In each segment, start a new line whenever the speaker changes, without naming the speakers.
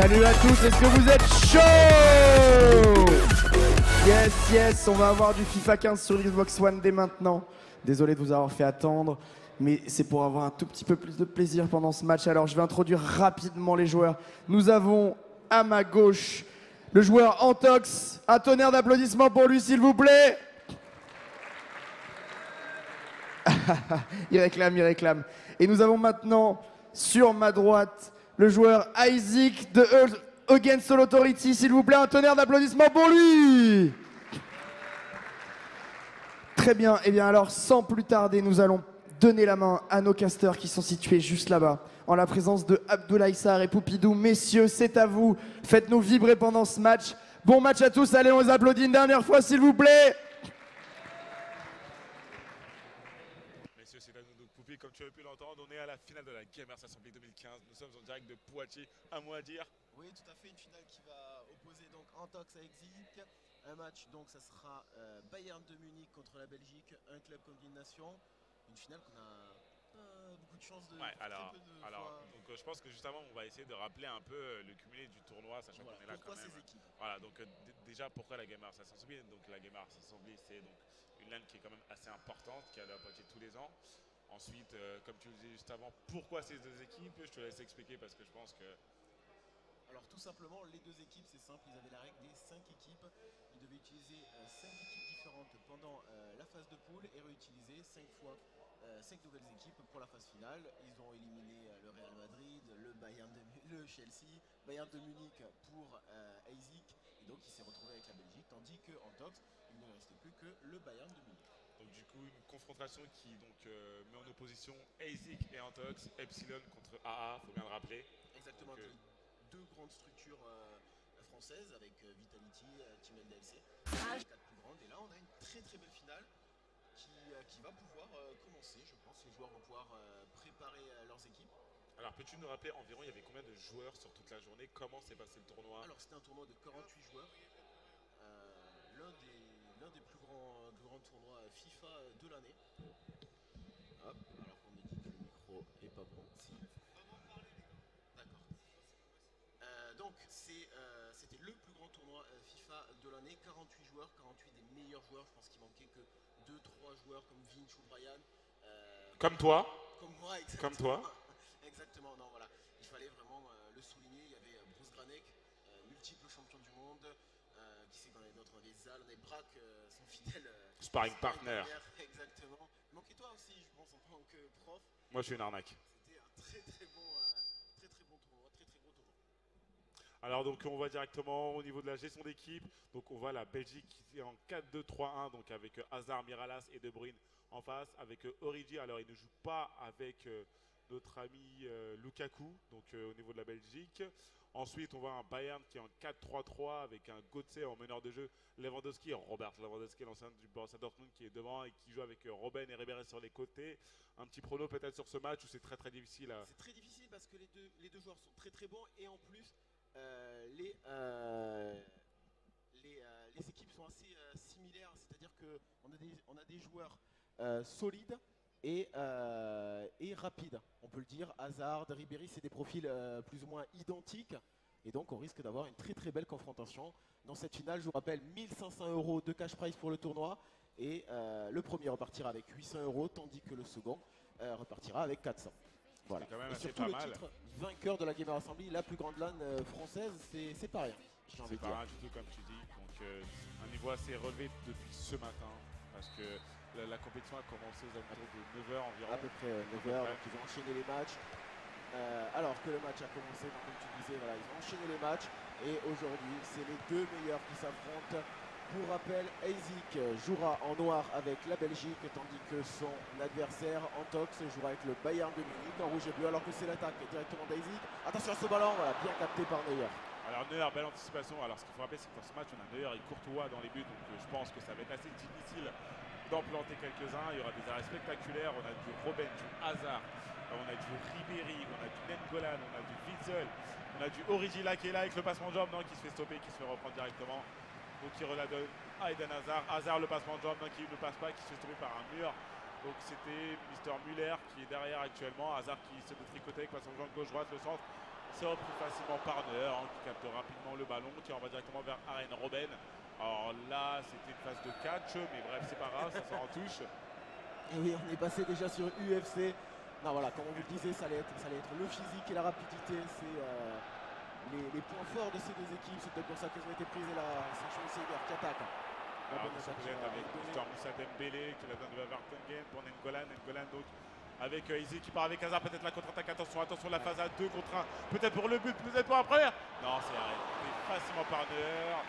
Salut à tous, est-ce que vous êtes chaud? Yes, on va avoir du FIFA 15 sur Xbox One dès maintenant. Désolé de vous avoir fait attendre, mais c'est pour avoir un tout petit peu plus de plaisir pendant ce match. Alors je vais introduire rapidement les joueurs. Nous avons à ma gauche le joueur Antox. Un tonnerre d'applaudissements pour lui s'il vous plaît. Il réclame. Et nous avons maintenant sur ma droite le joueur Isaac de Against All Authority, s'il vous plaît, un tonnerre d'applaudissements pour lui. Très bien, et bien alors sans plus tarder, nous allons donner la main à nos casteurs qui sont situés juste là-bas, en la présence de Abdoulaye Sarr et Poupidou. Messieurs, c'est à vous, faites-nous vibrer pendant ce match. Bon match à tous, allez on les applaudit une dernière fois s'il vous plaît.
Poupie, comme tu as pu l'entendre, on est à la finale de la Gamers Assembly 2015. Nous sommes en direct de Poitiers. Un mot à dire?
Oui, tout à fait. Une finale qui va opposer donc Antox à Exit. Un match, donc, ça sera Bayern de Munich contre la Belgique. Un club comme une nation. Une finale qu'on a beaucoup de chance de.
Ouais, donc je pense que juste avant, on va essayer de rappeler un peu le cumulé du tournoi, sachant qu'on est là quand même.
Ces équipes.
Voilà, donc déjà pourquoi la Gamers Assembly? Donc la Gamers Assembly, c'est donc une LAN qui est quand même assez importante, qui a lieu à Poitiers tous les ans. Ensuite, comme tu le disais juste avant, pourquoi ces deux équipes? Je te laisse expliquer parce que je pense que...
Alors tout simplement, les deux équipes, c'est simple, ils avaient la règle des 5 équipes. Ils devaient utiliser 5 équipes différentes pendant la phase de poule et réutiliser 5 fois 5 nouvelles équipes pour la phase finale. Ils ont éliminé le Real Madrid, le Chelsea, Bayern de Munich pour ASIC. Et donc il s'est retrouvé avec la Belgique, tandis qu'en Tox, il ne restait plus que le Bayern de Munich.
Donc du coup, une confrontation qui donc, met en opposition ASIC et Antox, Epsilon contre AA, il faut bien le rappeler.
Exactement, donc, deux grandes structures françaises avec Vitality, Team LDLC, les 4 plus grandes. Et là, on a une très belle finale qui va pouvoir commencer, je pense. Les joueurs vont pouvoir préparer leurs équipes.
Alors peux-tu nous rappeler environ il y avait combien de joueurs sur toute la journée? Comment s'est passé le tournoi?
Alors c'était un tournoi de 48 joueurs. L'un des plus grands tournois FIFA de l'année. Hop, alors qu'on me dit que le micro est pas bon. Si. D'accord. Donc c'était le plus grand tournoi FIFA de l'année. 48 joueurs, 48 des meilleurs joueurs. Je pense qu'il manquait que 2-3 joueurs comme Vince ou Brian.
Comme toi.
Comme moi, exactement.
Comme toi.
Exactement, non voilà. Il fallait vraiment le souligner. Il y avait Bruce Granek, multiple champion du monde. Qui c'est qu'on avait d'autres? On avait Zal, on avait Braque, son fidèle
sparring partner.
Exactement. Manquait toi aussi, je pense, en tant que prof.
Moi, je suis une arnaque.
C'était un très bon tournoi, très gros tournoi.
Alors donc on va directement au niveau de la gestion d'équipe. Donc on voit la Belgique qui est en 4-2-3-1, donc avec Hazard, Miralas et De Bruyne en face, avec Origi. Alors il ne joue pas avec notre ami Lukaku, donc au niveau de la Belgique. Ensuite, on voit un Bayern qui est en 4-3-3 avec un Götze en meneur de jeu, Lewandowski, Robert Lewandowski, l'ancien du Borussia Dortmund qui est devant et qui joue avec Robben et Ribéry sur les côtés. Un petit prono peut-être sur ce match où c'est très difficile.
C'est très difficile parce que les deux joueurs sont très bons et en plus les équipes sont assez similaires, c'est-à-dire qu'on a des joueurs solides et rapide, on peut le dire. Hazard, Ribéry, c'est des profils plus ou moins identiques. Et donc on risque d'avoir une très belle confrontation. Dans cette finale, je vous rappelle, 1500 € de cash prize pour le tournoi. Et le premier repartira avec 800 €, tandis que le second repartira avec 400. Voilà. Et surtout le titre vainqueur de la Gamer Assembly, la plus grande LAN française, c'est pas rien.
C'est pas rien du tout comme tu dis. Donc un niveau assez relevé depuis ce matin. Parce que la compétition a commencé aux alentours de 9h environ.
À peu près 9h, donc ils ont enchaîné les matchs. Alors que le match a commencé, donc comme tu disais, voilà, ils ont enchaîné les matchs. Et aujourd'hui, c'est les deux meilleurs qui s'affrontent. Pour rappel, ASIC jouera en noir avec la Belgique, tandis que son adversaire, Antox, jouera avec le Bayern de Munich en rouge et bleu, alors que c'est l'attaque directement d'ASIC. Attention à ce ballon, voilà, bien capté par Neuer.
Alors Neuer, belle anticipation. Alors ce qu'il faut rappeler, c'est que dans ce match, on a Neuer et Courtois dans les buts, donc je pense que ça va être assez difficile d'en planter quelques-uns. Il y aura des arrêts spectaculaires. On a du Robben, du Hazard, on a du Ribéry, on a du Nengolan, on a du Witzel, on a du Origi là qui est là avec le passement de jambe, non, qui se fait stopper, qui se fait reprendre directement. Donc il redonne à Eden Hazard. Hazard le passement de jambe, non, qui ne passe pas, qui se fait stopper par un mur. Donc c'était Mister Müller qui est derrière actuellement. Hazard qui se détricotait avec passement de jambe gauche-droite, le centre. C'est repris facilement par Neuer qui capte rapidement le ballon, qui envoie directement vers Arjen Robben. Alors là, c'était une phase de catch, mais bref, c'est pas grave, ça sort en touche.
Et oui, on est passé déjà sur UFC. Non, voilà, comme on vous le disait, ça allait être le physique et la rapidité. C'est les points forts de ces deux équipes. C'est peut-être pour ça qu'elles ont été prises. Et là, c'est Schweinsteiger qui attaque.
Alors, attention peut-être avec Mr. Moussa Dembélé qui la donne vers Vertonghen pour N'Golan. N'Golan donc avec Izzy qui part avec Hazard. Peut-être la contre-attaque. Attention, la phase à 2 contre 1. Peut-être pour le but, peut-être pour la première. Non, c'est arrêté facilement par Neuer.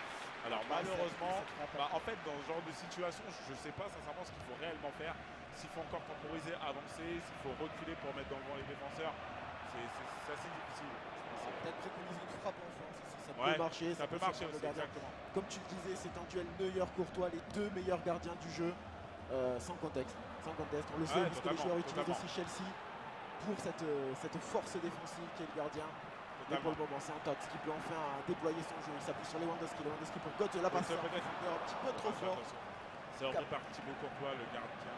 Alors malheureusement, en fait dans ce genre de situation, je ne sais pas sincèrement ce qu'il faut réellement faire. S'il faut encore temporiser, avancer, s'il faut reculer pour mettre devant les défenseurs, c'est assez difficile.
C'est peut-être préconiser une frappe en France, ça
Ouais,
peut marcher.
ça peut marcher aussi, exactement.
Comme tu le disais, c'est un duel Neuer-Courtois, les deux meilleurs gardiens du jeu, sans contexte. Sans contexte, on le sait, puisque les joueurs utilisent aussi Chelsea pour cette force défensive qui est le gardien. Et pour le moment, c'est Antox qui peut enfin déployer son jeu. Il s'appuie sur Lewandowski pour Götze. La passe un petit peu trop fort.
C'est reparti Courtois, le gardien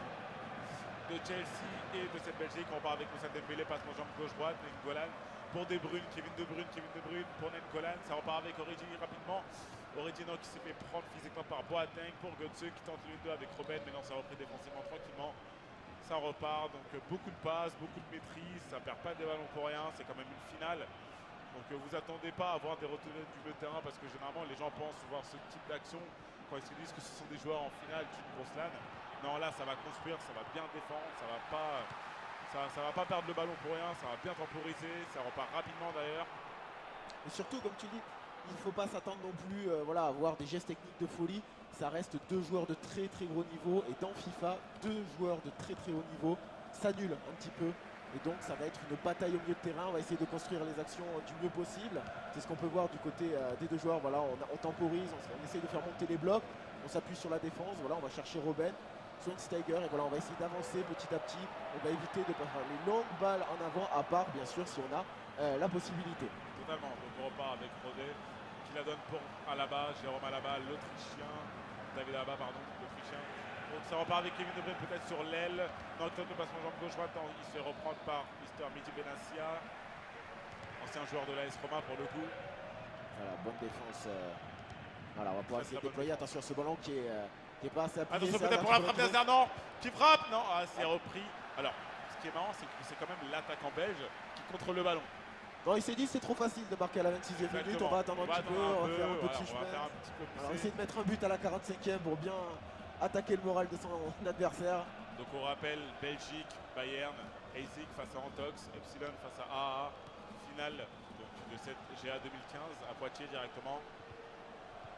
de Chelsea et de cette Belgique. On part avec Moussa Dembélé, passement jambe gauche-droite, N'Golan pour De Bruyne, Kevin De Bruyne pour N'Golan. Ça repart avec Origi rapidement. Origi qui s'est fait prendre physiquement par Boateng pour Götze qui tente les deux avec Robben, mais non, ça repris défensivement tranquillement. Ça repart, donc beaucoup de passes, beaucoup de maîtrise, ça perd pas des ballons pour rien, c'est quand même une finale. Donc vous attendez pas à voir des retournées du milieu de terrain parce que généralement les gens pensent voir ce type d'action quand ils se disent que ce sont des joueurs en finale d'une grosse LAN. Non, là ça va construire, ça va bien défendre, ça va pas perdre le ballon pour rien, ça va bien temporiser, ça repart rapidement d'ailleurs.
Et surtout, comme tu dis, il ne faut pas s'attendre non plus à voir des gestes techniques de folie. Ça reste deux joueurs de très très gros niveau et dans FIFA, deux joueurs de très très haut niveau s'annulent un petit peu. Et donc ça va être une bataille au milieu de terrain, on va essayer de construire les actions du mieux possible. C'est ce qu'on peut voir du côté des deux joueurs, voilà, on temporise, on essaye de faire monter les blocs, on s'appuie sur la défense, voilà, on va chercher Robben, Schweinsteiger et voilà, on va essayer d'avancer petit à petit. On va éviter de faire les longues balles en avant, à part bien sûr si on a la possibilité.
Totalement, donc on repart avec Rodé qui la donne pour Alaba, Jérôme Alaba, l'Autrichien, David Alaba pardon, l'Autrichien. Donc ça repart avec Kevin De Bruyne peut-être sur l'aile. Dans le top de passement jambe gauche-droite, il se fait reprendre par Mr. Mehdi Benassia, ancien joueur de l'AS Roma pour le coup.
Voilà, bonne défense. Voilà, on va pouvoir essayer de déployer. Attention ce ballon qui est pas assez appuyé.
Attention peut-être pour la frappe d'Hazard, non, qui frappe, non, c'est repris. Alors, ce qui est marrant, c'est que c'est quand même l'attaquant belge qui contrôle le ballon.
Non, il s'est dit c'est trop facile de marquer à la 26e minute, on va attendre un petit peu, on va faire un peu de chemin. On va essayer de mettre un but à la 45e pour bien attaquer le moral de son adversaire.
Donc on rappelle Belgique, Bayern, Eisig face à Antox, Epsilon face à AA, finale donc, de cette GA 2015 à Poitiers directement.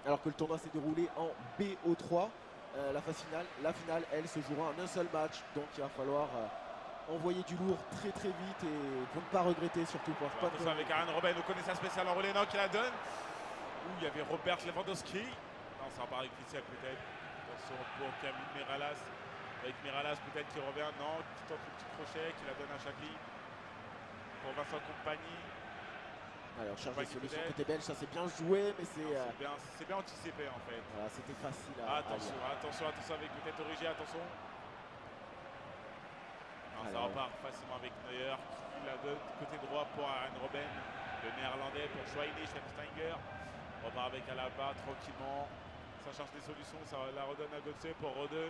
Alors que le tournoi s'est déroulé en BO3, la finale elle se jouera en un seul match, donc il va falloir envoyer du lourd très très vite et pour ne pas regretter surtout pour pas
de avec Arjen Robben, on connaît sa spéciale en relais, non, qui la donne. Où il y avait Robert Lewandowski. Non, ça repart avec Christian peut-être. Attention pour Camille Miralas. Avec Miralas peut-être qui revient, non, qui tente le petit crochet, qui la donne à Chakli. Pour Vincent Compagnie.
Alors on cherche des solutions côté belge, ça c'est bien joué, mais c'est
bien anticipé en fait.
Voilà, c'était facile à
attention avec peut-être Origi, attention. Non, ça repart facilement avec Neuer qui la donne côté droit pour Arjen Robben, le néerlandais pour Schweinsteiger. On repart avec Alaba tranquillement. Ça cherche des solutions, ça la redonne à Götze pour Rode.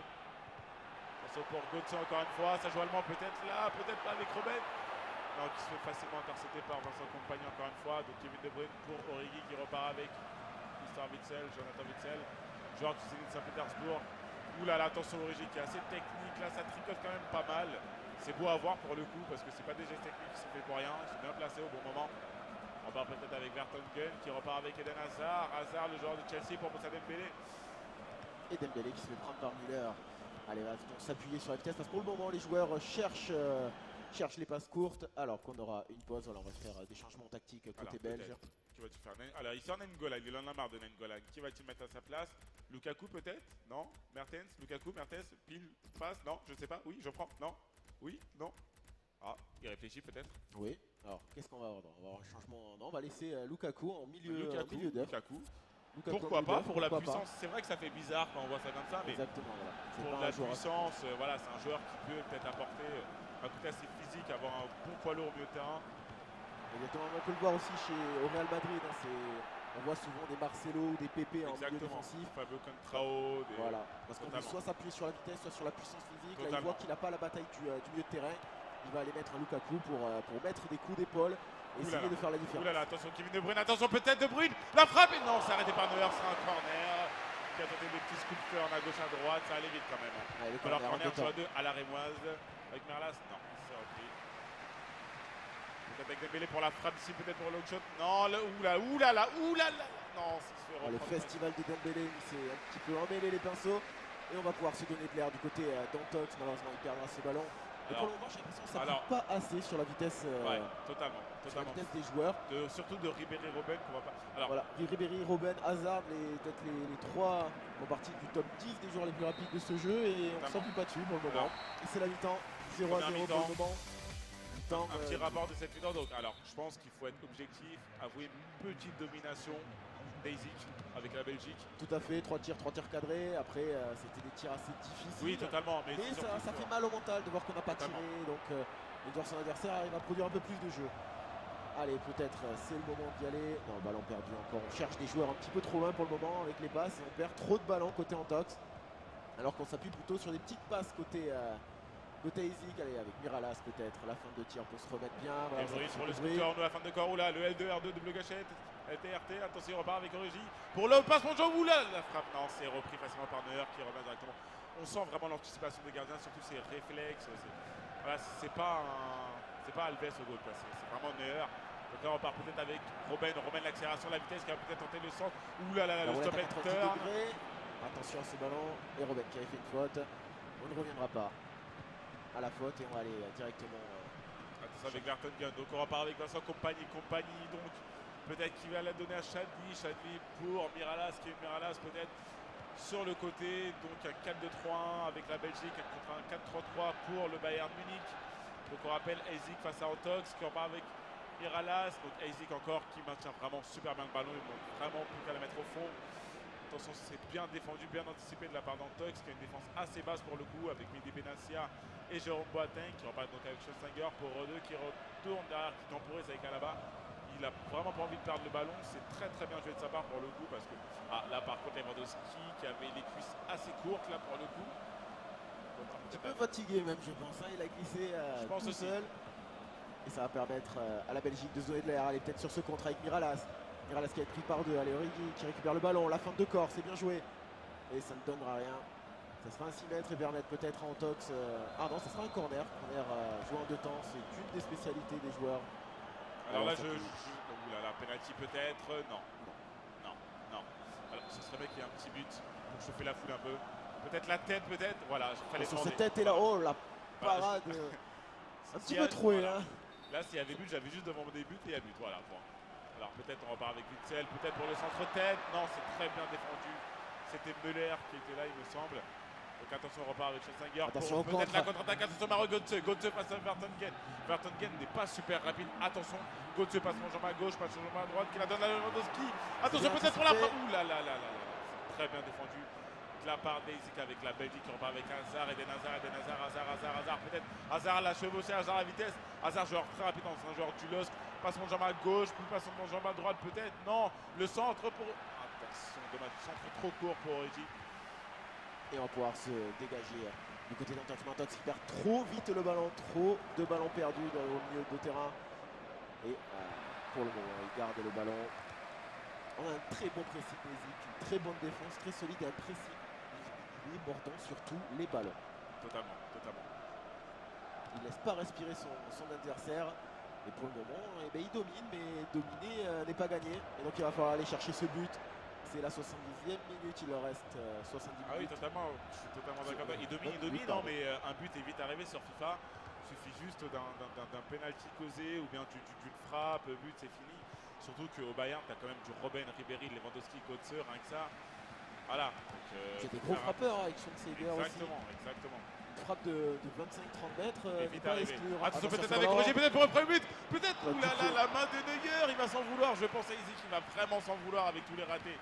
Attention pour Götze encore une fois, ça joue allemand peut-être là, peut-être pas avec Robben. Non, qui se fait facilement intercepter par Vincent Compagnie encore une fois. Donc Kevin De Bruyne pour Origi qui repart avec Mr. Witzel, Jonathan Witzel, joueur du Zénith Saint-Pétersbourg. Ouh là là, attention Origi qui est assez technique, là ça tricote quand même pas mal. C'est beau à voir pour le coup parce que c'est pas des gestes techniques qui sont faits pour rien, ils sont bien placés au bon moment. On part peut-être avec Vertonghen qui repart avec Eden Hazard. Hazard, le joueur de Chelsea pour Moussa Dembélé.
Et Dembélé qui se fait prendre par Müller. Allez, va s'appuyer sur la vitesse parce que pour le moment les joueurs cherchent les passes courtes. Alors qu'on aura une pause, voilà, on va faire des changements tactiques côté belge.
Qui va-t-il faire? Alors ici on a N'Golan, il en a marre de N'Golan. Qui va-t-il mettre à sa place? Lukaku peut-être? Non? Mertens? Lukaku? Mertens? Pile? Passe? Non? Je sais pas. Oui, je prends? Non? Oui? Non? Ah, il réfléchit peut-être?
Oui. Alors, qu'est-ce qu'on va avoir? On va avoir un changement. Non, on va laisser Lukaku en milieu d'œuf.
Lukaku. Pourquoi pas? Pour la puissance. C'est vrai que ça fait bizarre quand on voit ça comme ça, mais
exactement, voilà.
Pour la puissance, voilà, c'est un joueur qui peut peut-être apporter un côté assez physique, avoir un bon poids lourd au milieu de terrain.
Exactement, on peut le voir aussi au Real Madrid. On voit souvent des Marcelo ou des Pepe en milieu
Exactement.
défensif.
Fabio Contrao.
Voilà, parce qu'on veut soit s'appuyer sur la vitesse, soit sur la puissance physique. Là, il voit qu'il n'a pas la bataille du milieu de terrain. Il va aller mettre un Lukaku pour mettre des coups d'épaule et essayer de faire la différence.
Oulala, attention Kevin De Bruyne, attention peut-être De Bruyne. La frappe et non, c'est arrêté par Neuer, c'est un corner. Qui a tenté des petits scoops turn à gauche à droite, ça allait vite quand même.
Allez,
Alors corner sur 2 à la Rémoise. Avec Merlas, non, c'est repris. Peut-être avec Dembélé pour la frappe ici, peut-être pour le shot. Non, oulala. Non, c'est se fait
le festival de Dembélé, il s'est un petit peu emmêlé les pinceaux. Et on va pouvoir se donner de l'air du côté d'Antox. Malheureusement, il perdra ses ballons. Et pour le moment, j'ai l'impression que ça ne pas assez sur la vitesse,
totalement.
sur la vitesse des joueurs.
Surtout de Ribéry Robben qu'on va pas. Alors,
voilà, Ribéry, Robben, Hazard, peut-être les trois font partie du top 10 des joueurs les plus rapides de ce jeu et on ne s'appuie pas dessus pour le moment. Et c'est la mi-temps, 0-0 pour le moment.
Un petit rapport de cette mi-temps. Donc, alors, je pense qu'il faut être objectif, avouer une petite domination d'Eizik avec la Belgique.
Tout à fait, 3 tirs cadrés. Après, c'était des tirs assez difficiles.
Oui, totalement. Mais
ça fait mal au mental de voir qu'on n'a pas tiré. Donc, de voir son adversaire arrive à produire un peu plus de jeu. Allez, peut-être c'est le moment d'y aller. Non, ballon perdu encore. On cherche des joueurs un petit peu trop loin pour le moment avec les passes. Et on perd trop de ballons côté Antox. Alors qu'on s'appuie plutôt sur des petites passes côté Eizik. Allez, avec Miralas peut-être. La fin de tir pour se remettre bien.
Voilà, et pour le scooter, on a la fin de corps. Oula, le L2, R2, double gâchette. LTRT, attention, il repart avec Origi. Pour le passe, mon Jean Oula, la frappe. Non, c'est repris facilement par Neuer qui remet directement. On sent vraiment l'anticipation des gardiens, surtout ses réflexes. Voilà, c'est pas Alves au goal, c'est vraiment Neuer. Donc là, on part peut-être avec Robben l'accélération, la vitesse qui va peut-être tenter le centre. Ouh là là, le stop and turn.
Attention à ce ballon. Et Robben qui avait fait une faute. On ne reviendra pas à la faute et on va aller directement.
Attention avec Vertonghen. Donc on repart avec Vincent Kompany. Donc peut-être qu'il va la donner à Chadli. Chadli pour Miralas, qui est Miralas peut-être sur le côté. Donc un 4-2-3-1 avec la Belgique contre un 4-3-3 pour le Bayern Munich. Donc on rappelle Eizik face à Antox qui repart avec Miralas. Donc Eizik encore qui maintient vraiment super bien le ballon. Il manque vraiment plus qu'à la mettre au fond. Attention, c'est bien défendu, bien anticipé de la part d'Antox qui a une défense assez basse pour le coup avec Mehdi Benassia et Jérôme Boateng qui repart donc avec Schwarzenegger pour deux qui retourne derrière, qui temporise avec Alaba. Il a vraiment pas envie de perdre le ballon. C'est très bien joué de sa part pour le coup parce que là par contre Lewandowski qui avait les cuisses assez courtes là pour le coup.
Un petit peu fatigué même je pense. Il a glissé tout seul. Et ça va permettre à la Belgique de se donner de l'air. Allez peut-être sur ce contre avec Miralas. Miralas qui a été pris par deux. Allez, Origi qui récupère le ballon. La fin de corps, c'est bien joué. Et ça ne donnera rien. Ça sera un 6 mètres et permettre peut-être à Antox. Ah non, ça sera un corner. Corner joué en 2 temps. C'est une des spécialités des joueurs.
Alors là, la penalty peut-être. Non. Alors, ce serait bien qu'il y ait un petit but pour chauffer la foule un peu. Peut-être la tête, peut-être. Voilà, il fallait
sur cette tête et là, oh la parade. Un petit peu troué là.
Là, s'il y avait but, j'avais juste demandé des buts et il y a but. Voilà, point. Alors peut-être on repart avec Witzel, peut-être pour le centre-tête. Non, c'est très bien défendu. C'était Müller qui était là, il me semble. Donc attention, on repart avec Schwarzenegger.
Attention,
peut-être la contre-attaque. Attention, Maro Götze. Götze passe à Vertonghen. Vertonghen n'est pas super rapide. Attention, Götze passe son jambe à gauche, passe son jambe à droite, qui la donne à Lewandowski. Attention, peut-être pour la frappe. Ouh là là là là. Très bien défendu de la part d'Eizik avec la Belgique qui repart avec Hazard, Eden Hazard, Hazard, peut-être Hazard l'a chevauché, Hazard à vitesse. Hazard, joueur très rapide, c'est un joueur du LOSC. Passe mon jambe à gauche, puis passe mon jambe à droite, peut-être. Non, le centre pour. Attention, dommage, le centre trop court pour Origi.
Et on va pouvoir se dégager du côté d'Antox. Antox qui perd trop vite le ballon, trop de ballons perdus au milieu de terrain. Et pour le moment, il garde le ballon. On a un très bon pressing basique, une très bonne défense, très solide et un pressing mordant surtout les ballons.
Totalement.
Il ne laisse pas respirer son adversaire. Et pour le moment, il domine, mais dominer n'est pas gagné. Et donc il va falloir aller chercher ce but. C'est la 70e minute, il leur reste 70 minutes.
Ah oui, totalement, je suis totalement d'accord. Il domine, non, mais un but est vite arrivé sur FIFA. Il suffit juste d'un penalty causé ou bien d'une frappe, but, c'est fini. Surtout qu'au Bayern, tu as quand même du Robben, Ribéry, Lewandowski, Götze, rien que ça. Voilà.
C'est des gros frappeurs avec Schwarzenegger aussi.
Exactement.
Une frappe de 25-30 mètres.
Attention, peut-être avec Roger, peut-être pour le premier but. Peut-être. Ouh là là, la main de Neuer, il va s'en vouloir. Je pense à Izzy qui va vraiment s'en vouloir avec tous les ratés.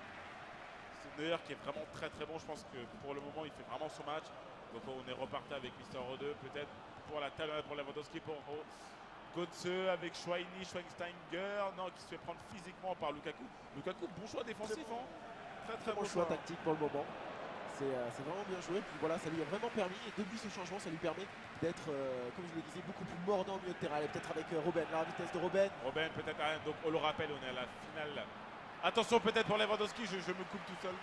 C'est Neuer qui est vraiment très bon. Je pense que pour le moment, il fait vraiment son match. Donc on est reparti avec Mister O2. Peut-être pour la talonnade pour Lewandowski, pour Götze avec Schweinsteiger, non, qui se fait prendre physiquement par Lukaku. Lukaku, bon choix défensif, hein. Très
Bon choix tactique pour le moment. C'est vraiment bien joué. Puis voilà, ça lui a vraiment permis. Et depuis ce changement, ça lui permet d'être, comme je le disais, beaucoup plus mordant au milieu de terrain. Et peut-être avec Robben, la vitesse de Robben.
Robben, peut-être. Donc on le rappelle, on est à la finale. Attention peut-être pour Lewandowski, je me coupe tout seul.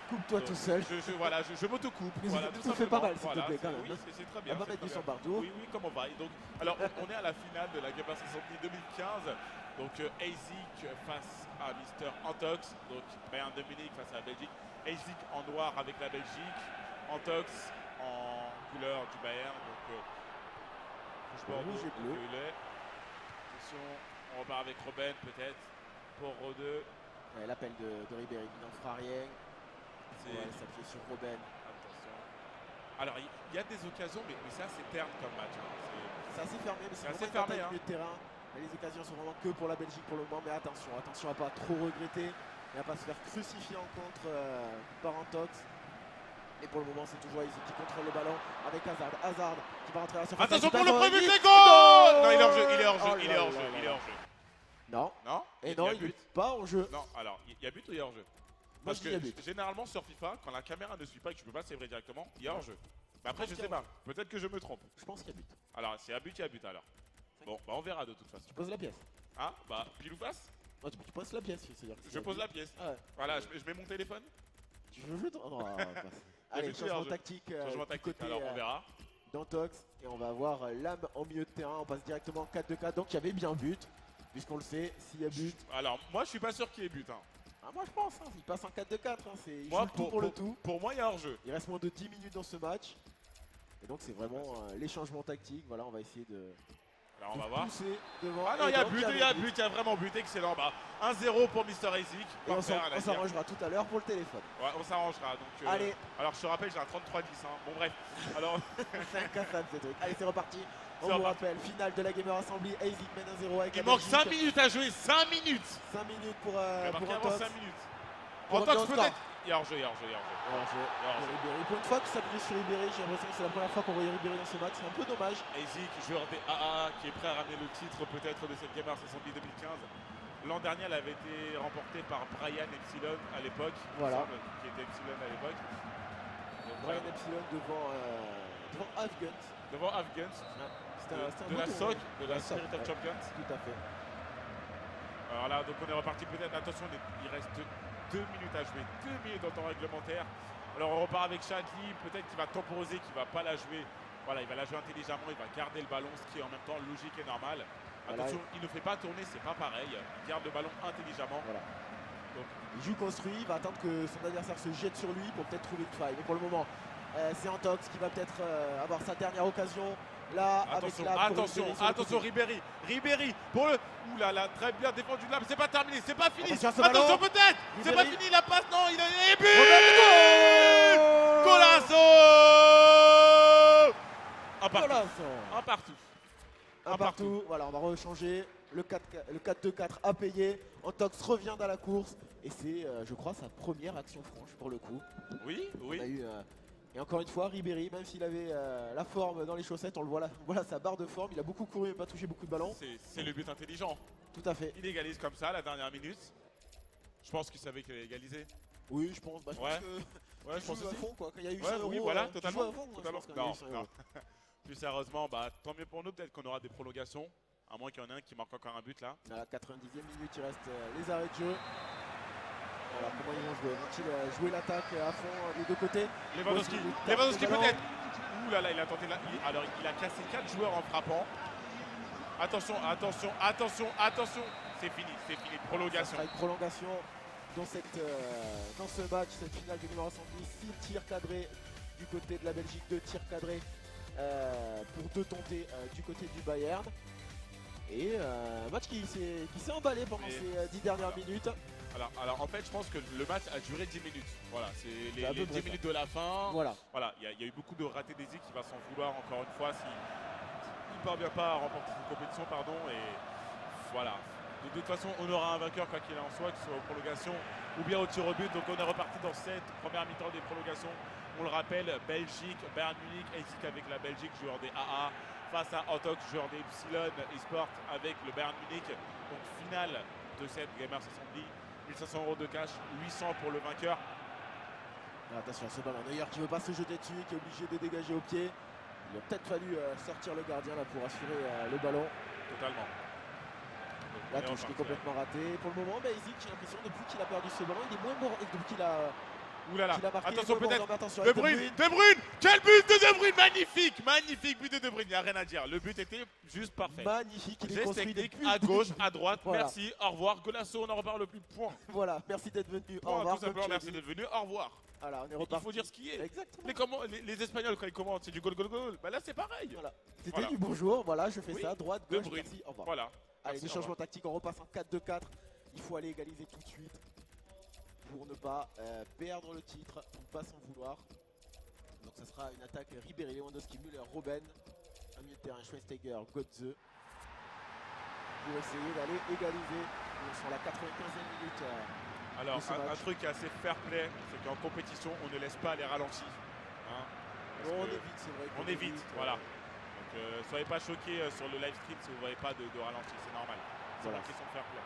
Coupe-toi tout seul.
Voilà, je m'auto-coupe.
Mais
voilà,
tu fais pas mal, s'il te plaît, quand même.
Oui, c'est très bien.
On va mettre du sang partout.
Oui, comme on va. Donc, alors, on est à la finale de la Gamer 70 2015. Donc, Eyzik face à Mister Antox. Donc, Bayern de Munich face à la Belgique. Eyzik en noir avec la Belgique. Antox en couleur du Bayern. Donc,
rouge et bleu.
Attention, on repart avec Robben peut-être pour Rodeux.
L'appel de Ribéry qui n'en fera rien. On va s'appuyer sur Robben.
Attention. Alors, il y a des occasions, mais c'est assez terne comme match. Hein.
C'est assez fermé, mais c'est
assez
fermé.
Hein.
Milieu de terrain. Et les occasions sont vraiment que pour la Belgique pour le moment. Mais attention à pas trop regretter et à pas se faire crucifier en contre par Antox. Et pour le moment, c'est toujours Eyzik qui contrôle le ballon avec Hazard. Hazard qui va rentrer à la surface.
Attention pour le premier but, goal! Non, il est hors jeu, il est hors jeu.
Non.
Non.
Et non, il n'est pas en jeu.
Non, alors, il y a but ou il y a hors jeu? Parce que généralement sur FIFA, quand la caméra ne suit pas et que tu peux pas célébrer directement, il y a hors jeu. Mais après, je sais pas. Peut-être que je me trompe.
Je pense qu'il y a but.
Alors, s'il y a but, il y a but alors. Bon, bah on verra de toute façon.
Tu poses la pièce.
Ah, bah pile ou face?
Non, tu poses la pièce.
Je pose la pièce.
Ah ouais.
Voilà, je mets mon téléphone.
Tu veux jouer ton... Allez, changement tactique.
Alors on verra.
D'Antox. Et on va avoir l'âme en milieu de terrain. On passe directement en 4-2-4. Donc il y avait bien but. Puisqu'on le sait, s'il y a but.
Alors moi je suis pas sûr qu'il y ait but. Hein.
Ah, moi je pense, hein, il passe en 4-2-4. Hein, il
moi,
joue le tout pour le tout.
Pour moi il y a hors jeu.
Il reste moins de 10 minutes dans ce match. Et donc c'est vraiment les changements tactiques. Voilà, on va essayer de.
Alors on va voir.
Devant.
Ah non, il y a but, il y a vraiment but, excellent. Bah, 1-0 pour Mister Eyzik.
Et on s'arrangera tout à l'heure pour le téléphone.
Ouais, on s'arrangera. Donc,
allez.
Alors je te rappelle, j'ai un 33-10. Hein. Bon bref. Alors.
C'est incassable ce truc. Allez, c'est reparti. On vous rappelle, finale de la Gamer Assembly, Eyzik mène 1-0 avec
il manque 5 minutes à jouer, 5 minutes.
5 minutes pour Antox.
5 minutes. Antox peut-être. Il y a hors-jeu,
Ribéry. Pour une fois que ça brille sur Ribéry, j'ai l'impression que c'est la première fois qu'on voyait Ribéry dans ce match, c'est un peu dommage.
Eyzik, joueur des AA, qui est prêt à ramener le titre peut-être de cette Gamer 70 2015. L'an dernier, elle avait été remportée par Brian Epsilon à l'époque, qui était Epsilon à l'époque.
Brian Epsilon devant Afguns.
Devant Afguns. De la SOC, de la Spirit of Champions.
Tout à fait.
Alors là, donc on est reparti peut-être. Attention, il reste 2 minutes à jouer, 2 minutes en temps réglementaire. Alors on repart avec Chadli, peut-être qu'il va temporiser, qu'il ne va pas la jouer. Voilà, il va la jouer intelligemment, il va garder le ballon, ce qui est en même temps logique et normal. Attention, il ne fait pas tourner, c'est pas pareil. Il garde le ballon intelligemment.
Voilà. Donc, il joue construit, il va attendre que son adversaire se jette sur lui pour peut-être trouver une faille. Mais pour le moment, c'est Antox qui va peut-être avoir sa dernière occasion. Là,
attention, Ribéry pour le. Ouh là là, très bien défendu là, mais c'est pas terminé, c'est pas fini.
Attention
peut-être, c'est pas fini, la passe, non, il est but. Golazo. Un partout.
Voilà, on va rechanger. Le 4-2-4 à payer. Antox revient dans la course. Et c'est, je crois, sa première action franche pour le coup.
Oui.
On a eu, et encore une fois, Ribéry, même s'il avait la forme dans les chaussettes, on le voit là, voilà sa barre de forme. Il a beaucoup couru et pas touché beaucoup de ballons.
C'est le but intelligent.
Tout à fait.
Il égalise comme ça la dernière minute. Je pense qu'il savait qu'il allait égaliser.
Oui, je pense. Je pense que à fond, quoi. Quand il y a eu 100 euros,
voilà, totalement.
Non.
Plus sérieusement, tant mieux pour nous. Peut-être qu'on aura des prolongations. À moins qu'il y en ait un qui marque encore un but là.
À la 90e minute, il reste les arrêts de jeu. Voilà, comment ils vont jouer. Vont-ils jouer l'attaque à fond des deux côtés?
Lewandowski peut-être. Ouh là là, il a tenté là. Alors il a cassé 4 joueurs en frappant. Attention. C'est fini. Prolongation.
Ça sera une prolongation dans ce match, cette finale de numéro 110. 6 tirs cadrés du côté de la Belgique, 2 tirs cadrés pour 2 tentés du côté du Bayern. Et un match qui s'est emballé pendant ces 10 dernières minutes.
Alors en fait, je pense que le match a duré 10 minutes. Voilà, c'est les 10 minutes de la fin.
Voilà,
il y a eu beaucoup de ratés d'Eyzik qui va s'en vouloir encore une fois s'il ne parvient pas à remporter cette compétition. Et voilà. De toute façon, on aura un vainqueur quoi qu'il en soit, que ce soit aux prolongations ou bien au tir au but. Donc on est reparti dans cette première mi-temps des prolongations. On le rappelle, Belgique, Bayern Munich, Eyzik avec la Belgique, joueur des AA. face à Antox, joueur d'Epsilon eSport avec le Bayern Munich. Donc finale de cette Gamers Assembly. 1500 € de cash, 800 pour le vainqueur.
Attention, ce ballon. Neuer qui ne veut pas se jeter dessus, qui est obligé de dégager au pied. Il a peut-être fallu sortir le gardien là pour assurer le ballon.
Totalement.
La touche qui est complètement ratée. Pour le moment, Isaac, j'ai l'impression depuis qu'il a perdu ce ballon, il est moins bon. Et depuis qu'il a,
oulala,
marqué,
attention peut-être.
Attention,
De Bruyne, De Bruyne, quel but de De Bruyne, magnifique, magnifique but de De Bruyne, il n'y a rien à dire. Le but était juste parfait.
Magnifique, il est
Geste
construit
technique
depuis
à gauche, à droite,
voilà.
merci, au revoir. Golasso, on n'en reparle plus, point.
Voilà, merci d'être venu.
Point,
Au revoir.
tout simplement, merci d'être venu, au revoir.
Voilà, on est
Il
reparti.
faut dire ce qui est.
Exactement.
Les Espagnols, quand ils commentent, c'est du goal, goal, goal. Bah là, c'est pareil.
Voilà. C'était
Voilà.
du bonjour, voilà, je fais
Oui,
ça, droite,
De
gauche,
Bruyne.
merci, au revoir.
Voilà.
Allez,
Merci,
des
au
changements
revoir.
tactiques, on repasse en 4-2-4. Il faut aller égaliser tout de suite pour ne pas perdre le titre, pour ne pas s'en vouloir. Donc ça sera une attaque Ribéry, Lewandowski, Müller, Robben. Un milieu de terrain, Schweinsteiger, Götze. Pour essayer d'aller égaliser sur la 95e minute.
Alors,
de ce
un
match.
truc assez fair play, c'est qu'en compétition, on ne laisse pas les ralentis. Hein, parce
On
que
évite, c'est vrai.
on évite, voilà. Donc, soyez pas choqués sur le live stream si vous ne voyez pas de ralenti, c'est normal. C'est
Voilà.
une question de fair play.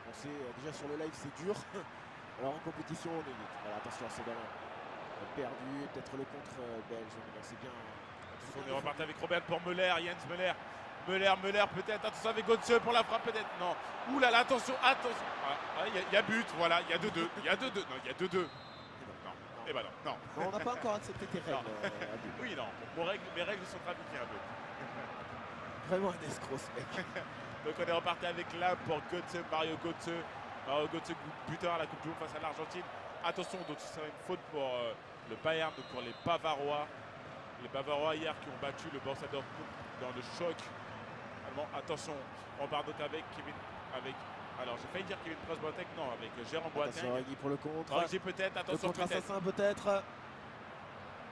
On sait déjà sur le live c'est dur. Alors en compétition on évite. Voilà, attention à ce ballon. Perdu, peut-être le contre belge, mais c'est bien.
On est reparti avec Robert pour Müller, Jens Müller. Müller peut-être, attention avec Götze pour la frappe peut-être, non. Ouh là là, attention, attention. Il y a but, voilà, il y a 2-2. Il y a 2-2, non, il y a 2-2. Non, eh ben non.
Non, on n'a pas encore accepté tes règles.
Oui, non, mes règles sont trafiquées un peu.
Vraiment un escroc ce mec.
Donc on est reparti avec Lam pour Götze, Mario Götze. Mario Götze, buteur à la Coupe du Monde face à l'Argentine. Attention, donc ce sera une faute pour le Bayern, donc pour les Bavarois. Les Bavarois hier qui ont battu le Borussia Dortmund dans le choc allemand. Attention, on part donc avec Kevin, alors j'ai failli dire Kevin Prince-Boateng, non, avec Jérôme
Attention
Boateng.
Reggie pour le contre.
Reggie peut-être,
Le
attention
contre
peut-être.
assassin peut-être.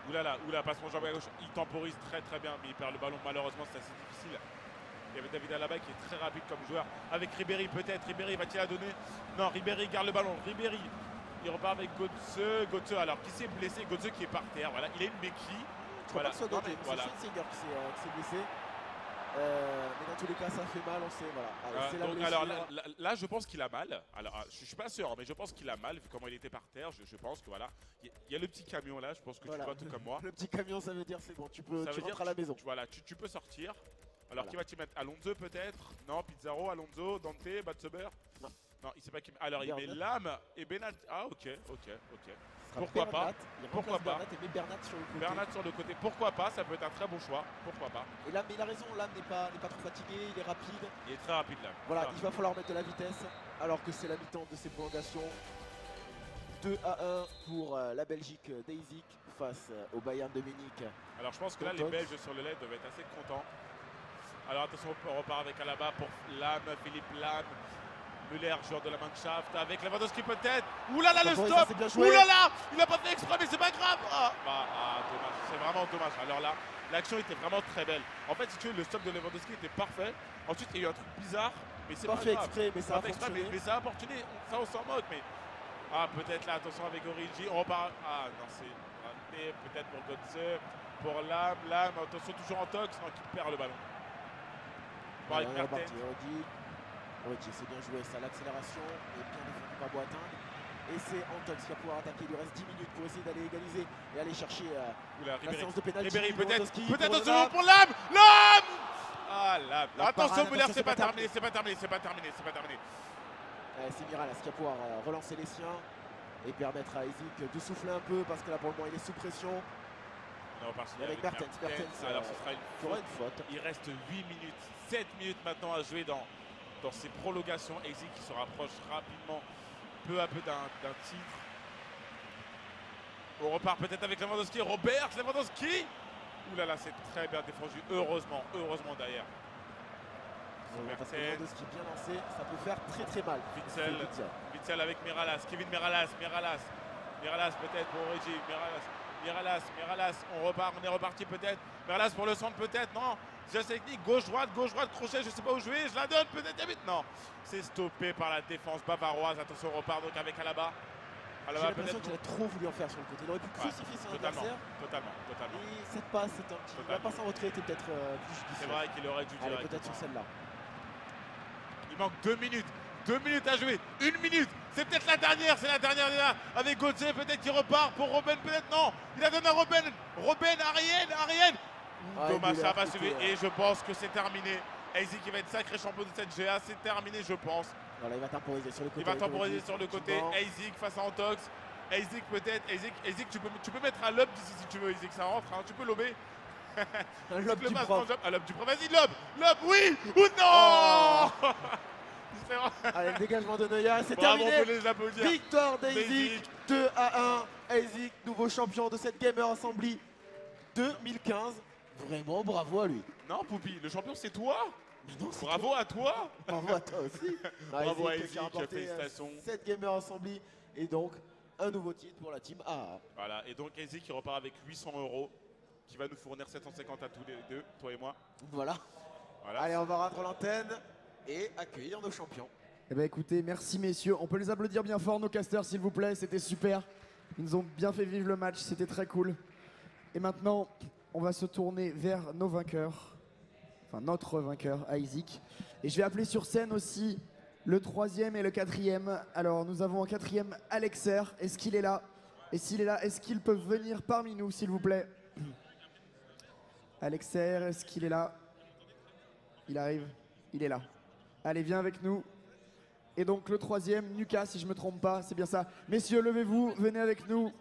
Oulala, passe mon jambe à gauche. Il temporise très bien, mais il perd le ballon. Malheureusement, c'est assez difficile. Il y avait David Alaba qui est très rapide comme joueur. Avec Ribéry peut-être. Ribéry va-t-il la donner? Non, Ribéry garde le ballon. Ribéry, il repart avec Götze. Götze, alors qui s'est blessé? Götze qui est par terre. Voilà, il a une béquille.
Je
Voilà.
crois pas que ce soit
Non, mais voilà.
c'est Schweinsteiger qui s'est blessé. Mais dans tous les cas ça fait mal, on sait. Voilà. Allez, c'est la
Donc,
blessure.
alors là, je pense qu'il a mal. Alors, je suis pas sûr, mais je pense qu'il a mal vu comment il était par terre. Je pense que voilà, il y a le petit camion là. Je pense que
Voilà.
tu vois tout comme moi.
Le petit camion ça veut dire c'est bon, tu
Ça veut dire
rentres à la maison.
Voilà, tu peux sortir. Alors
Voilà.
qui va-t-il mettre? Alonso peut-être? Non, Pizarro, Alonso, Dante, Batzeber? Non, il sait pas qui. Alors il met Lam et Bernat. Ah ok. Pourquoi pas? Pourquoi pas?
Bernat et met Bernat sur le côté.
Bernat sur le côté. Pourquoi pas? Ça peut être un très bon choix. Pourquoi pas?
Et là, mais il a raison, Lam n'est pas trop fatigué, il est rapide.
Il est très rapide là.
Voilà,
Très
il va falloir mettre de la vitesse alors que c'est la mi-temps de ces prolongations. 2-1 pour la Belgique d'Eizik face au Bayern de Munich.
Alors je pense que là les
Contox.
Belges sur le LED doivent être assez contents. Alors attention, on repart avec Alaba pour Lam, Philippe Lam, Müller, joueur de la Mannschaft, avec Lewandowski peut-être. Ouh là là, le
Bravo,
stop!
ça, c'est bien joué.
Ouh là là! Il n'a pas fait exprès, mais c'est pas grave! Dommage, c'est vraiment dommage. Alors là, l'action était vraiment très belle. En fait, si tu veux, le stop de Lewandowski était parfait. Ensuite, il y a eu un truc bizarre, mais c'est
Pas
pas
fait
grave.
exprès, mais ça a
Pas fait exprès,
fonctionné.
mais ça a fonctionné. Ça, on s'en moque, mais. Peut-être là, attention avec Origi. On repart. Non, c'est raté. Peut-être pour Götze, pour Lam, attention, toujours en tox, non, qui perd le ballon. Pareil,
Voilà, on est
Mertens.
reparti, Reggie, c'est bien joué, ça, l'accélération est bien défendu par Boateng. Et c'est Antox qui va pouvoir attaquer, il lui reste 10 minutes pour essayer d'aller égaliser et aller chercher
Oula,
la
Ribéry.
séance de pénalty.
Ribéry peut-être.
Lewandowski
Peut-être
pour
attention
Lam.
pour Lam. Lam. Lam.
La
Attention,
parade,
Müller,
attention,
c'est pas terminé. C'est pas terminé.
C'est Miralas qui va pouvoir relancer les siens et permettre à Eizik de souffler un peu parce que là pour le moment il est sous pression.
On est reparti
Avec Mertens.
Alors ce sera une
Il y aura
faute.
une faute.
Il reste 8 minutes, 7 minutes maintenant à jouer dans ces prolongations. Eizik qui se rapproche rapidement, peu à peu d'un titre. On repart peut-être avec Lewandowski. Robert Lewandowski. Ouh là là, c'est très bien défendu. Heureusement derrière.
Parce que Lewandowski bien lancé, ça peut faire très mal.
Witsel avec Miralas. Kevin Miralas peut-être pour Origi. Miralas, on est reparti peut-être. Miralas pour le centre peut-être, non. Geste technique, gauche-droite, crochet, je sais pas où jouer, je la donne peut-être, non. C'est stoppé par la défense bavaroise. Attention, on repart donc avec Alaba. Alors,
J'ai
là,
l'impression
peut-être
qu'il a trop voulu en faire sur le côté. Il aurait pu crucifier son adversaire.
Totalement.
Et cette passe, c'était un petit. La passe en retrait était peut-être plus
C'est
judicieuse.
vrai qu'il aurait dû
Allez,
directement.
peut-être sur celle-là.
Il manque 2 minutes. 2 minutes à jouer. 1 minute. C'est peut-être la dernière. C'est la dernière là. Avec Gauthier, peut-être qu'il repart. Pour Robben, peut-être non. Il a donné à Robben. Robben, Ariane. Dommage, ça va suivre. Et je pense que c'est terminé. Aizik qui va être sacré champion de cette GA. C'est terminé, je pense.
Voilà, il va temporiser sur le côté.
Il va temporiser sur le côté. Aizik face à Antox. Aizik peut-être. Aizik, tu peux mettre un lob d'ici si tu veux. Aizik, ça rentre. Hein. Tu peux lober.
Un lob du prof.
Un lob du prof. Vas-y, lob. Lob, oui ou non.
Allez, le dégagement de Neuer, c'est
Bravo,
terminé.
on peut les applaudir.
Victoire d'Aizik, 2-1. Aizik, nouveau champion de cette Gamer Assembly 2015. Vraiment, bravo à lui.
Non, Poupi, le champion c'est toi.
Mais non, c'est
Bravo à toi.
Bravo à toi aussi.
Bravo à
Aizik
Aizik,
qui a remporté
félicitations.
cette Gamer Assembly et donc un nouveau titre pour la team AA.
Voilà, et donc Aizik qui repart avec 800 €, qui va nous fournir 750 à tous les deux, toi et moi.
Voilà. Allez, on va rendre l'antenne et accueillir nos champions.
Eh bien écoutez, merci messieurs. On peut les applaudir bien fort, nos casters, s'il vous plaît. C'était super. Ils nous ont bien fait vivre le match. C'était très cool. Et maintenant, on va se tourner vers nos vainqueurs. Enfin, notre vainqueur, Aizik. Et je vais appeler sur scène aussi le 3e et le 4e. Alors, nous avons en 4e Alexer. Est-ce qu'il est là? Et s'il est là, est-ce qu'ils peuvent venir parmi nous, s'il vous plaît? Alexer, est-ce qu'il est là? Il arrive. Il est là. Allez, viens avec nous. Et donc le 3e, Nuka, si je ne me trompe pas, c'est bien ça. Messieurs, levez-vous, venez avec nous.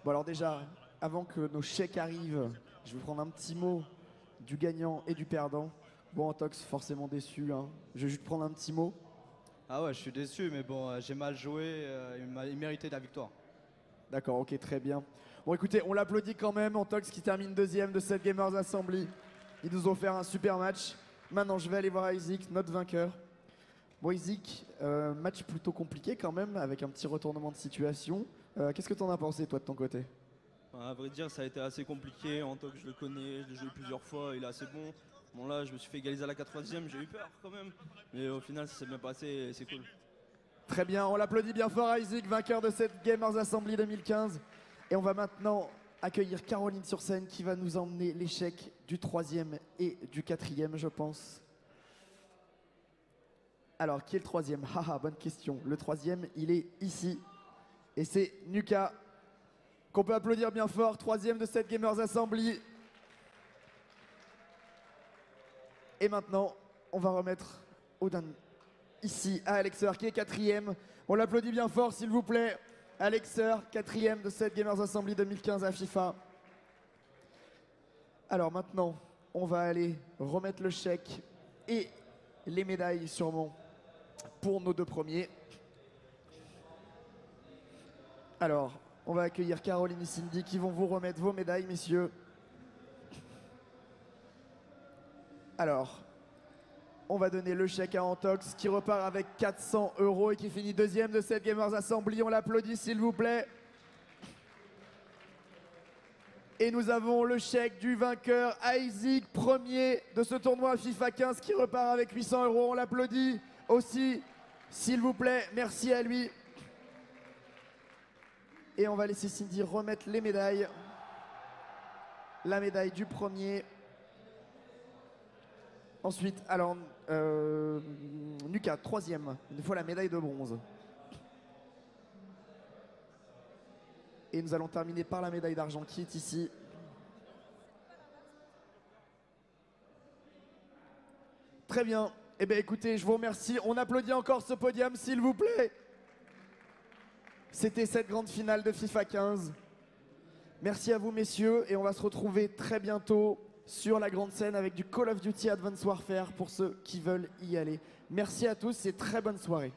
Bon alors déjà, avant que nos chèques arrivent, je vais prendre un petit mot du gagnant et du perdant. Bon, Antox, forcément déçu, hein. Je vais juste prendre un petit mot.
Ah ouais, je suis déçu, mais bon, j'ai mal joué, il méritait la victoire.
D'accord, ok, très bien. Bon écoutez, on l'applaudit quand même, Antox qui termine 2e de cette Gamers Assembly. Ils nous ont fait un super match. Maintenant, je vais aller voir Aizik, notre vainqueur. Bon, Aizik, match plutôt compliqué quand même, avec un petit retournement de situation. Qu'est-ce que tu en as pensé, toi, de ton côté?
À vrai dire, ça a été assez compliqué. Antox, je le connais, je l'ai joué plusieurs fois, il est assez bon. Bon, là, je me suis fait égaliser à la 80e, j'ai eu peur quand même. Mais au final, ça s'est bien passé et c'est cool.
Très bien, on l'applaudit bien fort, Aizik, vainqueur de cette Gamers Assembly 2015. Et on va maintenant accueillir Caroline sur scène qui va nous emmener l'échec du 3e et du 4e, je pense. Alors, qui est le 3e? Haha, bonne question. Le 3e, il est ici. Et c'est Nuka, qu'on peut applaudir bien fort, 3e de cette Gamers Assembly. Et maintenant, on va remettre Odin ici à Alexer, qui est 4e. On l'applaudit bien fort, s'il vous plaît. Alexer, 4e de cette Gamers Assembly 2015 à FIFA. Alors maintenant, on va aller remettre le chèque et les médailles sûrement pour nos deux premiers. Alors, on va accueillir Caroline et Cindy qui vont vous remettre vos médailles, messieurs. Alors, on va donner le chèque à Antox qui repart avec 400 € et qui finit 2e de cette Gamers Assembly. On l'applaudit, s'il vous plaît. Et nous avons le chèque du vainqueur Aizik, 1er de ce tournoi FIFA 15 qui repart avec 800 €. On l'applaudit aussi, s'il vous plaît. Merci à lui. Et on va laisser Cindy remettre les médailles. La médaille du premier. Ensuite, alors, Nuka, 3e. Une fois la médaille de bronze. Et nous allons terminer par la médaille d'argent qui est ici. Très bien. Eh bien, écoutez, je vous remercie. On applaudit encore ce podium, s'il vous plaît. C'était cette grande finale de FIFA 15. Merci à vous, messieurs. Et on va se retrouver très bientôt sur la grande scène avec du Call of Duty Advanced Warfare pour ceux qui veulent y aller. Merci à tous et très bonne soirée.